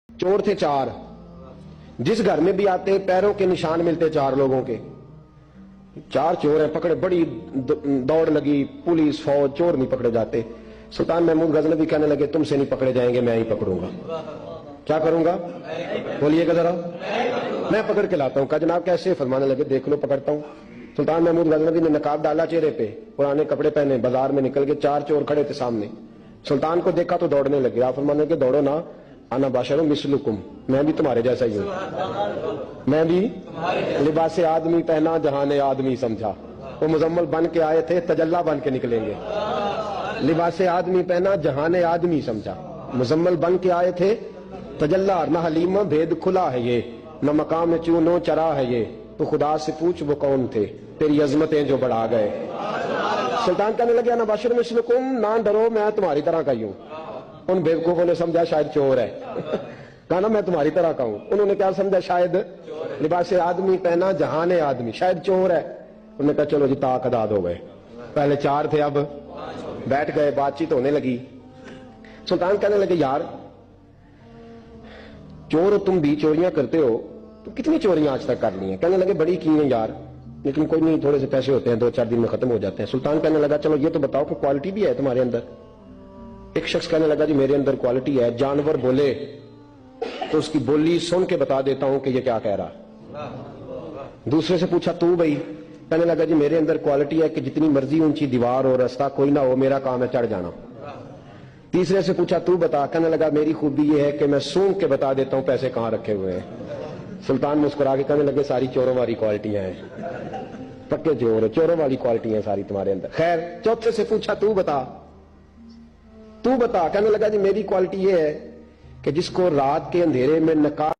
चोर थे चार, जिस घर में भी आते पैरों के निशान मिलते चार लोगों के। चार चोर हैं, पकड़े, बड़ी दौड़ लगी, पुलिस फौज, चोर नहीं पकड़े जाते। सुल्तान महमूद गजनवी कहने लगे तुमसे नहीं पकड़े जाएंगे, मैं ही पकड़ूंगा। क्या करूंगा बोलिएगा जरा, मैं पकड़ के लाता हूं। कहा जनाब कैसे? फरमाने लगे देख लो पकड़ता हूं। सुल्तान महमूद गजनवी ने नकाब डाला चेहरे पे, पुराने कपड़े पहने, बाजार में निकल के, चार चोर खड़े थे सामने। सुल्तान को देखा तो दौड़ने लगे। आप फरमाने लगे दौड़ो ना, आना बाशरुम मिसलुकुम, मैं भी तुम्हारे जैसा ही हूं। मैं भी लिबास आदमी पहना, जहां ने आदमी समझा। वो मुजम्मल बन के आए थे, तजल्ला बन के निकलेंगे। लिबास आदमी पहना, जहां ने आदमी समझा। मुजम्मल बन के आए थे, तजल्ला, न हलीमा भेद खुला है ये, न मकाम चूनो चरा है ये, तो खुदा से पूछ वो कौन थे, तेरी अजमतें जो बढ़ा गए। सुल्तान कहने लगे ना बाशर मिसलुकुम, ना डरो मैं तुम्हारी तरह का ही हूं। उन बेवकूफों ने समझा शायद चोर है। कहा ना मैं तुम्हारी तरह का हूं। उन्होंने क्या समझा? शायद लिबास आदमी पहना, जहां ने आदमी, शायद चोर है। उन्होंने कहा चलो जी ताक अदाद हो गए। पहले चार थे, अब बैठ गए, बातचीत होने लगी। सुल्तान कहने लगे यार चोर हो तुम भी, चोरियां करते हो, तो कितनी चोरियां आज तक कर ली हैं? कहने लगे बड़ी की हैं यार, लेकिन कोई नहीं, थोड़े से पैसे होते हैं, 2-4 दिन में खत्म हो जाते हैं। सुल्तान कहने लगा चलो ये तो बताओ कि क्वालिटी भी है तुम्हारे अंदर। एक शख्स कहने लगा जी मेरे अंदर क्वालिटी है, जानवर बोले तो उसकी बोली सुन के बता देता हूं कि ये क्या कह रहा। दूसरे से पूछा तू भाई? कहने लगा जी मेरे अंदर क्वालिटी है कि जितनी मर्जी ऊंची दीवार हो, रास्ता कोई ना हो, मेरा काम है चढ़ जाना। तीसरे से पूछा तू बता? कहने लगा मेरी खूबी ये है कि मैं सूंघ के बता देता हूं पैसे कहां रखे हुए हैं। सुल्तान मुस्कुरा के कहने लगे सारी चोरों वाली क्वालिटियां हैं, पक्के चोर, चोरों वाली क्वालिटियां सारी तुम्हारे अंदर। खैर चौथे से पूछा तू बता, तू बता? कहने लगा जी मेरी क्वालिटी ये है कि जिसको रात के अंधेरे में नकाब